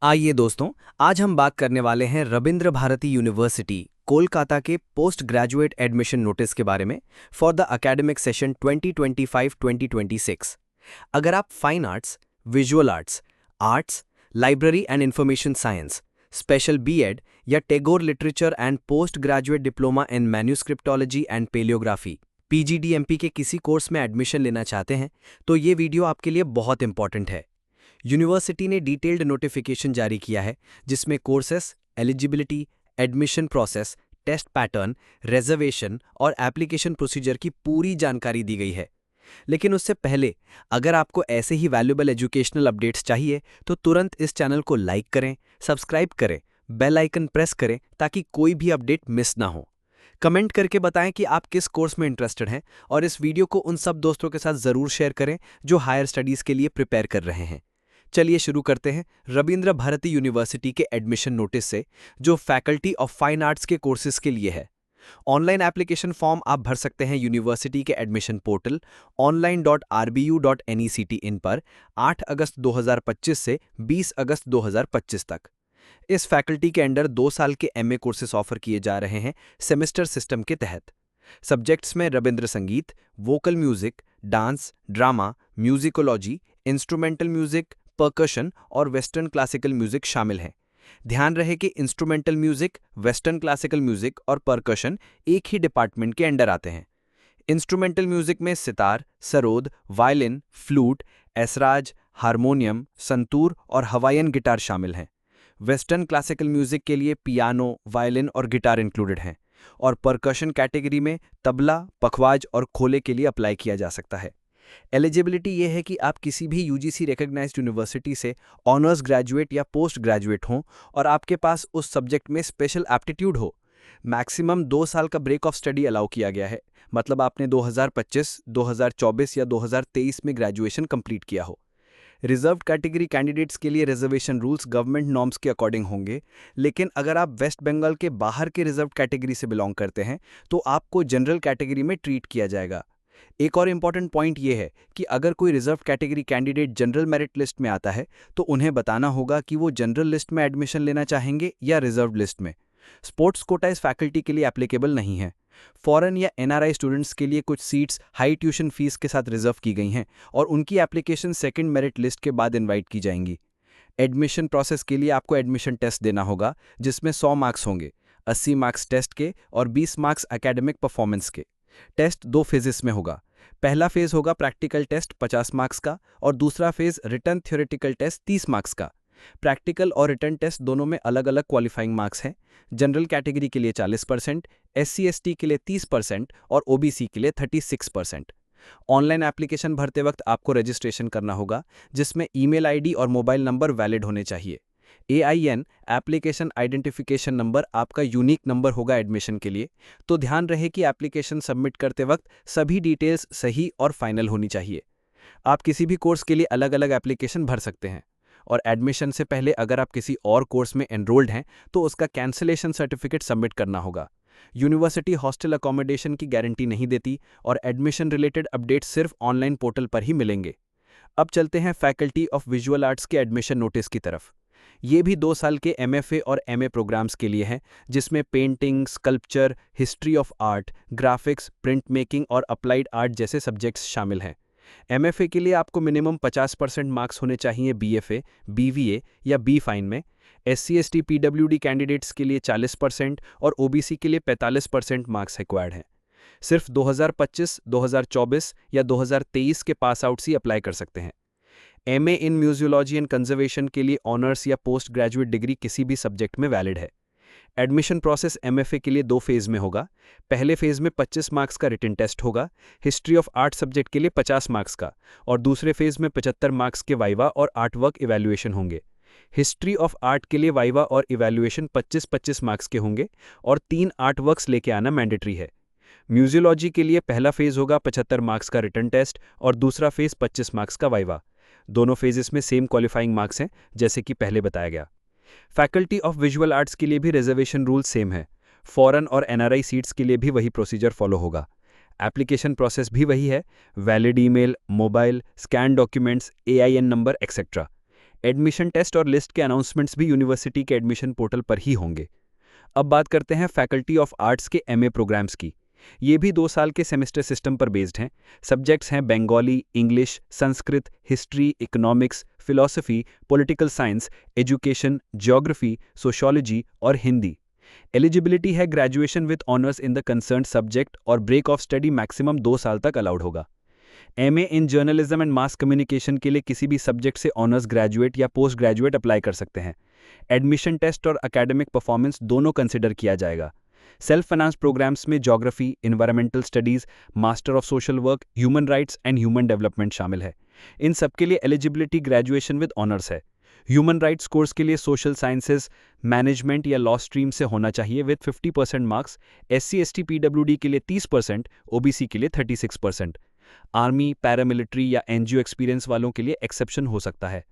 आइए दोस्तों, आज हम बात करने वाले हैं रविंद्र भारती यूनिवर्सिटी कोलकाता के पोस्ट ग्रेजुएट एडमिशन नोटिस के बारे में फॉर द एकेडमिक सेशन 2025-2026। अगर आप fine arts, visual arts, arts, library and information science, special BEd या Tagore literature and post graduate diploma in manuscriptology and palaeography PGDMP के किसी कोर्स में एडमिशन लेना चाहते हैं, तो ये वीडियो आपके लिए बहुत इंपॉर्टेंट है। यूनिवर्सिटी ने डिटेल्ड नोटिफिकेशन जारी किया है जिसमें courses, eligibility, admission process, test pattern, reservation और एप्लीकेशन प्रोसीजर की पूरी जानकारी दी गई है। लेकिन उससे पहले, अगर आपको ऐसे ही वैल्यूएबल एजुकेशनल अपडेट्स चाहिए तो तुरंत इस चैनल को लाइक करें, सब्सक्राइब करें, बेल आइकन प्रेस करें ताकि कोई भी अपडेट मिस ना हो। कमेंट करके बताएं कि आप किस कोर्स में इंटरेस्टेड हैं और इस वीडियो को उन सब दोस्तों के साथ ज़रूर शेयर करें जो हायर स्टडीज़ के लिए प्रिपेयर कर रहे हैं। चलिए शुरू करते हैं रविंद्र भारती यूनिवर्सिटी के एडमिशन नोटिस से, जो फैकल्टी ऑफ फाइन आर्ट्स के कोर्सेज के लिए है। ऑनलाइन एप्लीकेशन फॉर्म आप भर सकते हैं यूनिवर्सिटी के एडमिशन पोर्टल online.rbu.nectin पर 8 अगस्त 2025 से 20 अगस्त 2025 तक। इस फैकल्टी के अंडर 2 साल के एमए कोर्सेज ऑफर किए जा रहे हैं सेमेस्टर सिस्टम के तहत। सब्जेक्ट्स में रविंद्र संगीत, vocal music, dance, drama, musicology, instrumental music, percussion और वेस्टर्न क्लासिकल म्यूजिक शामिल हैं। ध्यान रहे कि instrumental music, western classical music और परकशन एक ही डिपार्टमेंट के अंडर आते हैं। इंस्ट्रूमेंटल म्यूजिक में sitar, sarod, violin, flute, Esraj, harmonium, santoor और हवाईयन गिटार शामिल हैं। वेस्टर्न क्लासिकल म्यूजिक के लिए पियानो, वायलिन और गिटार इंक्लूडेड हैं और परकशन कैटेगरी में तबला, पखवाज और खोले के लिए अप्लाई किया जा सकता है। एलिजिबिलिटी ये है कि आप किसी भी यूजीसी रिकॉग्नाइज्ड यूनिवर्सिटी से ऑनर्स ग्रेजुएट या पोस्ट ग्रेजुएट हों और आपके पास उस सब्जेक्ट में स्पेशल एप्टीट्यूड हो। मैक्सिमम 2 साल का ब्रेक ऑफ स्टडी अलाउ किया गया है, मतलब आपने 2025, 2024 या 2023 में ग्रेजुएशन कंप्लीट किया हो। रिजर्व्ड कैटेगरी कैंडिडेट्स के लिए रिजर्वेशन रूल्स गवर्नमेंट नॉर्म्स के अकॉर्डिंग होंगे, लेकिन अगर आप वेस्ट बंगाल के बाहर के रिजर्व्ड कैटेगरी से बिलोंग करते हैं तो आपको जनरल कैटेगरी में ट्रीट किया जाएगा। एक और इम्पॉर्टेंट पॉइंट यह है कि अगर कोई reserve category candidate general merit list में आता है तो उन्हें बताना होगा कि वो जनरल लिस्ट में एडमिशन लेना चाहेंगे या रिजर्व लिस्ट में। स्पोर्ट्स कोटा इस फैकल्टी के लिए एप्लीकेबल नहीं है। फॉरेन या एनआरआई स्टूडेंट्स के लिए कुछ सीट्स हाई ट्यूशन फीस के साथ रिजर्व की गई हैं और उनकी एप्लीकेशन सेकंड मेरिट लिस्ट के बाद इनवाइट की जाएंगी। एडमिशन प्रोसेस के लिए आपको एडमिशन टेस्ट देना होगा जिसमें 100 मार्क्स होंगे, 80 मार्क्स टेस्ट के और 20 मार्क्स एकेडमिक परफॉर्मेंस के। टेस्ट 2 फेजेस में होगा। पहला फेज होगा प्रैक्टिकल टेस्ट 50 मार्क्स का और दूसरा phase written theoretical test 30 marks का। प्रैक्टिकल और रिटन टेस्ट दोनों में अलग अलग क्वालिफाइंग मार्क्स हैं। जनरल कैटेगरी के लिए 40%, SC/ST के लिए 30% और OBC के लिए 36%। ऑनलाइन एप्लीकेशन भरते वक्त आपको रजिस्ट्रेशन करना होगा जिसमें ईमेल आईडी और मोबाइल नंबर वैलिड होने चाहिए। AIN एप्लीकेशन आइडेंटिफिकेशन नंबर आपका यूनिक नंबर होगा एडमिशन के लिए, तो ध्यान रहे कि एप्लीकेशन सबमिट करते वक्त सभी डिटेल्स सही और फाइनल होनी चाहिए। आप किसी भी कोर्स के लिए अलग अलग एप्लीकेशन भर सकते हैं और एडमिशन से पहले अगर आप किसी और कोर्स में एनरोल्ड हैं तो उसका कैंसिलेशन सर्टिफिकेट सबमिट करना होगा। यूनिवर्सिटी हॉस्टल अकोमोडेशन की गारंटी नहीं देती और एडमिशन रिलेटेड अपडेट्स सिर्फ ऑनलाइन पोर्टल पर ही मिलेंगे। अब चलते हैं फैकल्टी ऑफ विजुअल आर्ट्स के एडमिशन नोटिस की तरफ। ये भी 2 साल के MFA और MA प्रोग्राम्स के लिए हैं जिसमें painting, sculpture, history of art, graphics, print making और अप्लाइड आर्ट जैसे सब्जेक्ट्स शामिल हैं। MFA के लिए आपको मिनिमम 50% मार्क्स होने चाहिए BFA, BVA या B फाइन में। SC/ST PWD कैंडिडेट्स के लिए 40% और OBC के लिए 45% मार्क्स रिक्वायर्ड हैं। सिर्फ 2025, 2024 या 2023 के पास आउट्स ही अप्लाई कर सकते हैं। MA in museology and conservation के लिए ऑनर्स या पोस्ट ग्रेजुएट डिग्री किसी भी सब्जेक्ट में वैलिड है। एडमिशन प्रोसेस MFA के लिए 2 फेज में होगा। पहले फेज में 25 मार्क्स का रिटन टेस्ट होगा, हिस्ट्री ऑफ आर्ट सब्जेक्ट के लिए 50 मार्क्स का, और दूसरे फेज में 75 मार्क्स के वाइवा और आर्ट वर्क इवैल्यूएशन होंगे। हिस्ट्री ऑफ आर्ट के लिए वाइवा और इवैल्यूएशन 25-25 मार्क्स के होंगे और 3 आर्ट वर्क्स लेके आना मैंडेटरी है। म्यूजियोलॉजी के लिए पहला फेज होगा 75 मार्क्स का रिटन टेस्ट और दूसरा फेज 25 मार्क्स का वाइवा। दोनों फेजेस में सेम क्वालिफाइंग मार्क्स हैं जैसे कि पहले बताया गया। फैकल्टी ऑफ विजुअल आर्ट्स के लिए भी रिजर्वेशन रूल सेम है। फॉरेन और NRI सीट्स के लिए भी वही प्रोसीजर फॉलो होगा। एप्लीकेशन प्रोसेस भी वही है, valid email, mobile, scan documents, AIN number etcetera. Admission test और लिस्ट के अनाउंसमेंट्स भी यूनिवर्सिटी के एडमिशन पोर्टल पर ही होंगे। अब बात करते हैं फैकल्टी ऑफ आर्ट्स के एमए प्रोग्राम्स की। ये भी 2 साल के सेमेस्टर सिस्टम पर बेस्ड हैं। सब्जेक्ट्स हैं Bengali, English, Sanskrit, history, economics, philosophy, political science, education, geography, sociology और हिंदी। एलिजिबिलिटी है graduation with honours in the concerned subject और ब्रेक ऑफ स्टडी मैक्सिमम 2 साल तक अलाउड होगा। MA in journalism and mass communication के लिए किसी भी सब्जेक्ट से ऑनर्स ग्रेजुएट या पोस्ट ग्रेजुएट अप्लाई कर सकते हैं। एडमिशन टेस्ट और एकेडमिक परफॉर्मेंस दोनों कंसिडर किया जाएगा। सेल्फ फाइनेंस प्रोग्राम्स में geography, environmental studies, master of social work, human rights and human development शामिल है। इन सबके लिए एलिजिबिलिटी ग्रेजुएशन विद ऑनर्स है। ह्यूमन राइट्स कोर्स के लिए सोशल साइंसेज, मैनेजमेंट या लॉ स्ट्रीम से होना चाहिए with 50% marks, SC ST PWD के लिए 30%, OBC के लिए 36%। आर्मी, पैरामिलिट्री या NGO एक्सपीरियंस वालों के लिए एक्सेप्शन हो सकता है।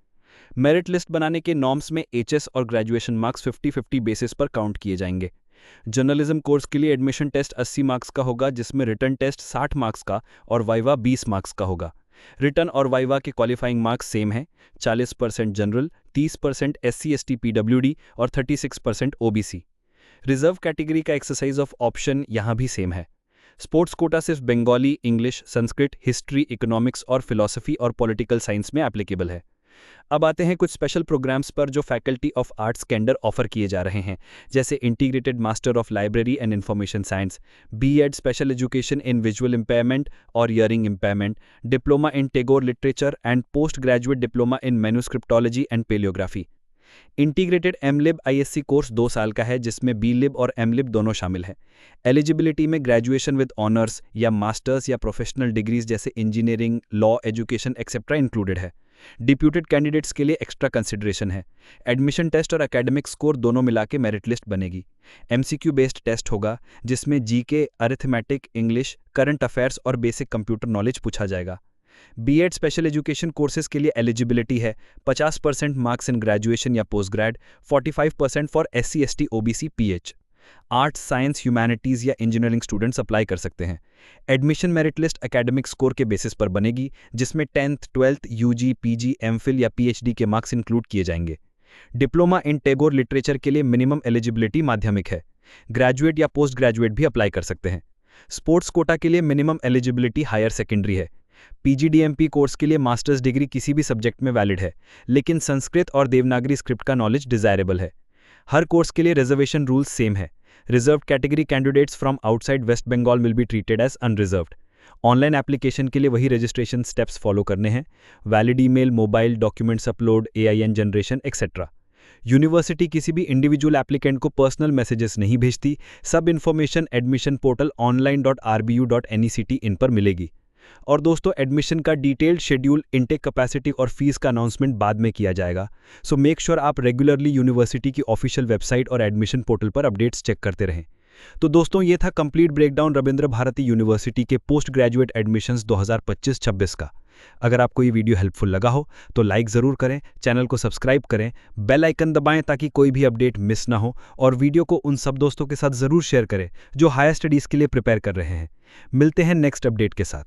मेरिट लिस्ट बनाने के नॉर्म्स में HS और ग्रेजुएशन मार्क्स 50-50 बेसिस पर काउंट किए जाएंगे। जर्नलिज्म कोर्स के लिए एडमिशन टेस्ट 80 मार्क्स का होगा, जिसमें रिटन टेस्ट 60 मार्क्स का और वाइवा 20 मार्क्स का होगा। रिटन और वाइवा के क्वालिफाइंग मार्क्स सेम हैं, 40% जनरल, 30% SC ST PWD और 36% OBC। रिजर्व कैटेगरी का एक्सरसाइज ऑफ ऑप्शन यहाँ भी सेम है। स्पोर्ट्स कोटा सिर्फ Bengali, English, Sanskrit, history, economics और फिलॉसफी और पॉलिटिकल साइंस में एप्लीकेबल है। अब आते हैं कुछ स्पेशल प्रोग्राम्स पर जो फैकल्टी ऑफ आर्ट्स के अंडर ऑफर किए जा रहे हैं, जैसे integrated master of library and information science, BEd special education in visual impairment और hearing impairment, diploma in Tagore literature and post graduate diploma in manuscriptology and palaeography. Integrated MLib ISC course 2 साल का है, जिसमें BLib और MLib दोनों शामिल हैं। Eligibility में ग्रेजुएशन विद ऑनर्स या मास्टर्स या प्रोफेशनल डिग्रीज जैसे engineering, law, education etcetera included है। डिप्यूटेड कैंडिडेट्स के लिए एक्स्ट्रा कंसिडरेशन है। एडमिशन टेस्ट और एकेडमिक स्कोर दोनों मिला के मेरिट लिस्ट बनेगी। MCQ बेस्ड टेस्ट होगा, जिसमें GK, arithmetic, English, current affairs और बेसिक कंप्यूटर नॉलेज पूछा जाएगा। BEd स्पेशल एजुकेशन कोर्सेज के लिए एलिजिबिलिटी है 50% मार्क्स इन ग्रेजुएशन या post grade, 45% for SC ST OBC PH। Arts, science, humanities या इंजीनियरिंग स्टूडेंट्स अप्लाई कर सकते हैं। Admission merit list academic score के बेसिस पर बनेगी, जिसमें 10th, 12th, UG, PG, MPhil या PhD के मार्क्स इंक्लूड किए जाएंगे। डिप्लोमा इन टैगोर लिटरेचर के लिए मिनिमम एलिजिबिलिटी माध्यमिक है। ग्रेजुएट या पोस्ट ग्रेजुएट भी अप्लाई कर सकते हैं। स्पोर्ट्स कोटा के लिए मिनिमम एलिजिबिलिटी हायर सेकेंडरी है। PGDMP कोर्स के लिए मास्टर्स डिग्री किसी भी सब्जेक्ट में वैलिड है, लेकिन संस्कृत और देवनागरी स्क्रिप्ट का नॉलेज डिजायरेबल है। हर कोर्स के लिए रिजर्वेशन रूल्स सेम है। Reserved category candidates from outside West Bengal will be treated as unreserved. Online application के लिए वही रजिस्ट्रेशन स्टेप्स फॉलो करने हैं। Valid email, mobile, documents upload, AIN generation etcetera. University किसी भी इंडिविजुअल एप्लीकेंट को पर्सनल मैसेजेस नहीं भेजती। सब इन्फॉर्मेशन एडमिशन पोर्टल online.rbu.nect इन पर मिलेगी। और दोस्तों, एडमिशन का डिटेल्ड शेड्यूल, इनटेक कैपेसिटी और फीस का अनाउंसमेंट बाद में किया जाएगा। सो मेक श्योर आप रेगुलरली यूनिवर्सिटी की ऑफिशियल वेबसाइट और एडमिशन पोर्टल पर अपडेट्स चेक करते रहें। तो दोस्तों, ये था complete breakdown Rabindra Bharati university के पोस्ट ग्रेजुएट एडमिशन्स 2025-26 का। अगर आपको ये वीडियो हेल्पफुल लगा हो तो लाइक ज़रूर करें, चैनल को सब्सक्राइब करें, बेल आइकन दबाएं ताकि कोई भी अपडेट मिस ना हो, और वीडियो को उन सब दोस्तों के साथ ज़रूर शेयर करें जो हायर स्टडीज़ के लिए प्रिपेयर कर रहे हैं। मिलते हैं नेक्स्ट अपडेट के साथ।